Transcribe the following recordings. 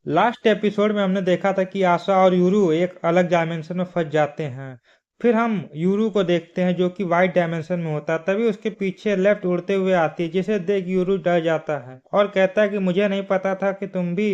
Last episode में हमने देखा था कि आशा और यूरू एक अलग डायमेंशन में फंस जाते हैं। फिर हम यूरू को देखते हैं जो कि वाइट डायमेंशन में होता है। तभी उसके पीछे लेफ्ट उड़ते हुए आती है, जिसे देख यूरू डर जाता है और कहता है कि मुझे नहीं पता था कि तुम भी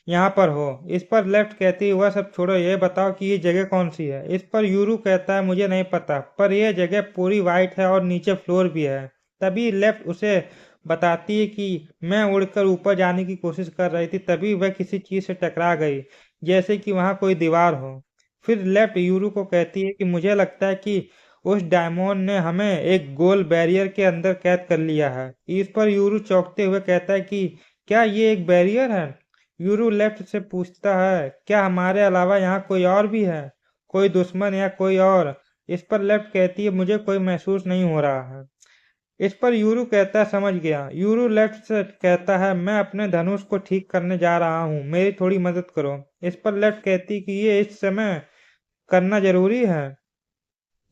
यहाँ पर हो। इस पर लेफ्ट कहती है वह सब छोड़ो, ये बताओ कि ये जगह कौन सी है। इस पर यूरू कहता है मुझे नहीं पता, पर यह जगह पूरी वाइट है और नीचे फ्लोर भी है। तभी लेफ्ट उसे बताती है कि मैं उड़कर ऊपर जाने की कोशिश कर रही थी, तभी वह किसी चीज से टकरा गई, जैसे कि वहां कोई दीवार हो। फिर लेफ्ट यूरू को कहती है कि मुझे लगता है कि उस डायमंड ने हमें एक गोल बैरियर के अंदर कैद कर लिया है। इस पर यूरू चौंकते हुए कहता है कि क्या ये एक बैरियर है। यूरू लेफ्ट से पूछता है क्या हमारे अलावा यहाँ कोई और भी है, कोई दुश्मन या कोई और। इस पर लेफ्ट कहती है मुझे कोई महसूस नहीं हो रहा है। इस पर यूरू कहता है समझ गया। यूरू लेफ्ट से कहता है मैं अपने धनुष को ठीक करने जा रहा हूँ, मेरी थोड़ी मदद करो। इस पर लेफ्ट कहती कि ये इस समय करना जरूरी है।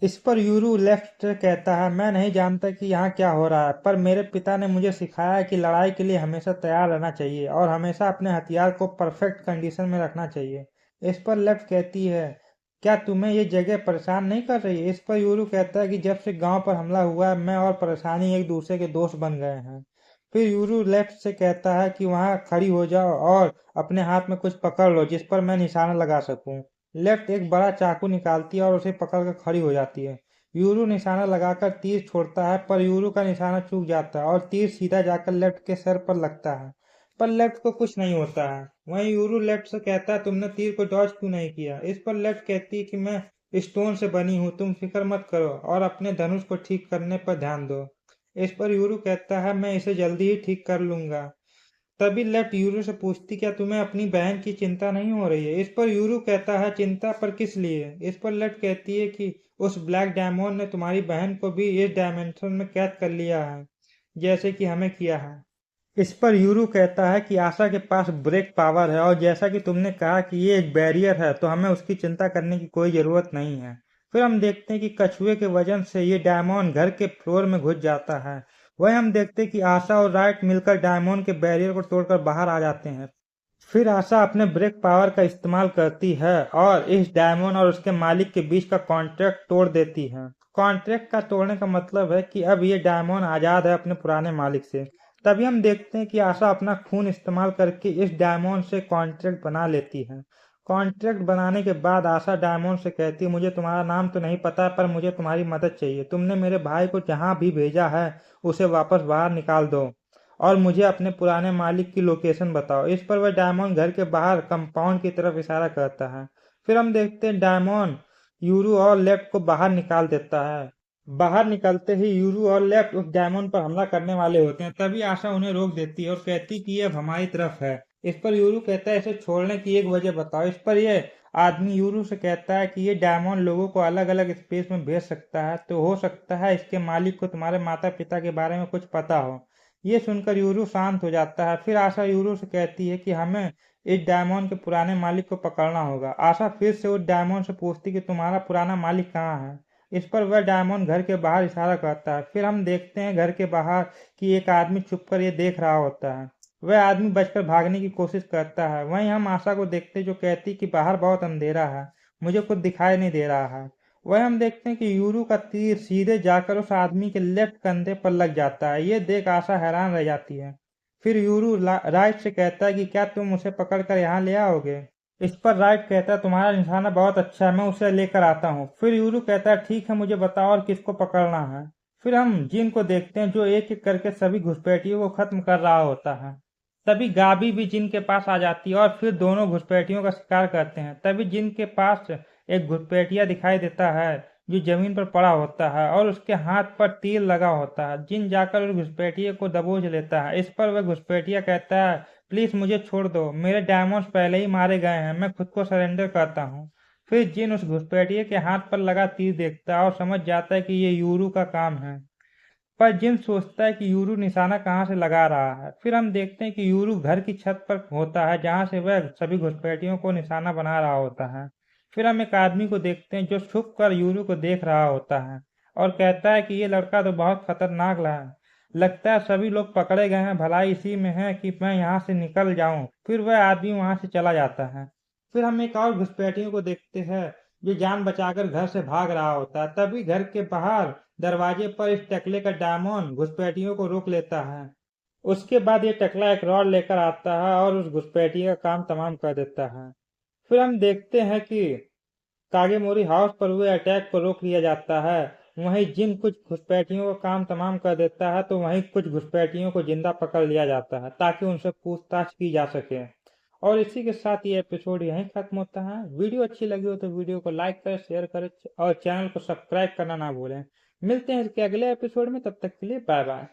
इस पर यूरू लेफ्ट से कहता है मैं नहीं जानता कि यहाँ क्या हो रहा है, पर मेरे पिता ने मुझे सिखाया है कि लड़ाई के लिए हमेशा तैयार रहना चाहिए और हमेशा अपने हथियार को परफेक्ट कंडीशन में रखना चाहिए। इस पर लेफ्ट कहती है क्या तुम्हें ये जगह परेशान नहीं कर रही है। इस पर यूरू कहता है कि जब से गांव पर हमला हुआ है मैं और परेशानी एक दूसरे के दोस्त बन गए हैं। फिर यूरू लेफ्ट से कहता है कि वहां खड़ी हो जाओ और अपने हाथ में कुछ पकड़ लो जिस पर मैं निशाना लगा सकूं। लेफ्ट एक बड़ा चाकू निकालती है और उसे पकड़कर खड़ी हो जाती है। यूरू निशाना लगाकर तीर छोड़ता है, पर यूरू का निशाना चूक जाता है और तीर सीधा जाकर लेफ्ट के सर पर लगता है, पर लेफ्ट को कुछ नहीं होता है। वहीं यूरू लेफ्ट से कहता है तुमने तीर को डॉज क्यों नहीं किया। इस पर लेफ्ट कहती है कि मैं स्टोन से बनी हूँ, तुम फिक्र मत करो और अपने धनुष को ठीक करने पर ध्यान दो। इस पर यूरू कहता है मैं इसे जल्दी ही ठीक कर लूंगा। तभी लेफ्ट यूरू से पूछती क्या तुम्हें अपनी बहन की चिंता नहीं हो रही है। इस पर यूरू कहता है चिंता पर किस लिए। इस पर लेफ्ट कहती है कि उस ब्लैक डायमंड ने तुम्हारी बहन को भी इस डायमेंशन में कैद कर लिया है, जैसे कि हमें किया है। इस पर यूरू कहता है कि आशा के पास ब्रेक पावर है और जैसा कि तुमने कहा कि ये एक बैरियर है तो हमें उसकी चिंता करने की कोई जरूरत नहीं है। फिर हम देखते हैं कि कछुए के वजन से ये डायमंड घर के फ्लोर में घुस जाता है। वही हम देखते हैं कि आशा और राइट मिलकर डायमंड के बैरियर को तोड़कर बाहर आ जाते हैं। फिर आशा अपने ब्रेक पावर का इस्तेमाल करती है और इस डायमंड और उसके मालिक के बीच का कॉन्ट्रैक्ट तोड़ देती है। कॉन्ट्रैक्ट का तोड़ने का मतलब है कि अब ये डायमंड आजाद है अपने पुराने मालिक से। तभी हम देखते हैं कि आशा अपना खून इस्तेमाल करके इस डायमंड से कॉन्ट्रैक्ट बना लेती है। कॉन्ट्रैक्ट बनाने के बाद आशा डायमंड से कहती है मुझे तुम्हारा नाम तो नहीं पता, पर मुझे तुम्हारी मदद चाहिए। तुमने मेरे भाई को जहां भी भेजा है उसे वापस बाहर निकाल दो और मुझे अपने पुराने मालिक की लोकेशन बताओ। इस पर वह डायमंड घर के बाहर कंपाउंड की तरफ इशारा करता है। फिर हम देखते हैं डायमंड यूरू और लेफ्ट को बाहर निकाल देता है। बाहर निकलते ही यूरू और लेफ्ट उस डायमंड पर हमला करने वाले होते हैं, तभी आशा उन्हें रोक देती है और कहती कि ये अब हमारी तरफ है। इस पर यूरू कहता है इसे छोड़ने की एक वजह बताओ। इस पर यह आदमी यूरू से कहता है कि ये डायमंड लोगों को अलग अलग स्पेस में भेज सकता है, तो हो सकता है इसके मालिक को तुम्हारे माता पिता के बारे में कुछ पता हो। ये सुनकर यूरू शांत हो जाता है। फिर आशा यूरू से कहती है कि हमें इस डायमंड के पुराने मालिक को पकड़ना होगा। आशा फिर से उस डायमंड से पूछती कि तुम्हारा पुराना मालिक कहाँ है। इस पर वह डायमंड घर के बाहर इशारा करता है। फिर हम देखते हैं घर के बाहर कि एक आदमी छुपकर ये देख रहा होता है। वह आदमी बचकर भागने की कोशिश करता है। वहीं हम आशा को देखते हैं जो कहती कि बाहर बहुत अंधेरा है, मुझे कुछ दिखाई नहीं दे रहा है। वहीं हम देखते हैं कि यूरू का तीर सीधे जाकर उस आदमी के लेफ्ट कंधे पर लग जाता है। ये देख आशा हैरान रह जाती है। फिर यूरू राइट से कहता है कि क्या तुम उसे पकड़कर यहाँ ले आओगे। इस पर राइट कहता है तुम्हारा निशाना बहुत अच्छा है, मैं उसे लेकर आता हूँ। फिर यूरू कहता है ठीक है, मुझे बताओ और किसको पकड़ना है। फिर हम जिन को देखते हैं जो एक एक करके सभी घुसपैठियों को खत्म कर रहा होता है। तभी गाबी भी जिन के पास आ जाती है और फिर दोनों घुसपैठियों का शिकार करते हैं। तभी जिन के पास एक घुसपैठिया दिखाई देता है जो जमीन पर पड़ा होता है और उसके हाथ पर तीर लगा होता है। जिन जाकर उस घुसपैठिए को दबोच लेता है। इस पर वह घुसपैठिया कहता है प्लीज मुझे छोड़ दो, मेरे डायमंड्स पहले ही मारे गए हैं, मैं खुद को सरेंडर करता हूँ। फिर जिन उस घुसपैठिए के हाथ पर लगा तीर देखता है और समझ जाता है कि ये यूरू का काम है, पर जिन सोचता है कि यूरू निशाना कहाँ से लगा रहा है। फिर हम देखते हैं कि यूरू घर की छत पर होता है जहाँ से वह सभी घुसपैठियों को निशाना बना रहा होता है। फिर हम एक आदमी को देखते हैं जो छुप कर यूरू को देख रहा होता है और कहता है कि ये लड़का तो बहुत खतरनाक है। लगता है सभी लोग पकड़े गए हैं, भलाई इसी में है कि मैं यहाँ से निकल जाऊं। फिर वह आदमी वहां से चला जाता है। फिर हम एक और घुसपैठियों को देखते हैं जो जान बचाकर घर से भाग रहा होता है। तभी घर के बाहर दरवाजे पर इस टकले का डायमंड घुसपैठियों को रोक लेता है। उसके बाद ये टकला एक रॉड लेकर आता है और उस घुसपैठिए का काम तमाम कर देता है। फिर हम देखते हैं कि कागेमोरी हाउस पर हुए अटैक को रोक लिया जाता है। वहीं जिन कुछ घुसपैठियों का काम तमाम कर देता है तो वहीं कुछ घुसपैठियों को जिंदा पकड़ लिया जाता है ताकि उनसे पूछताछ की जा सके। और इसी के साथ ये एपिसोड यहीं खत्म होता है। वीडियो अच्छी लगी हो तो वीडियो को लाइक करें, शेयर करें और चैनल को सब्सक्राइब करना ना भूलें। मिलते हैं इसके अगले एपिसोड में, तब तक के लिए बाय बाय।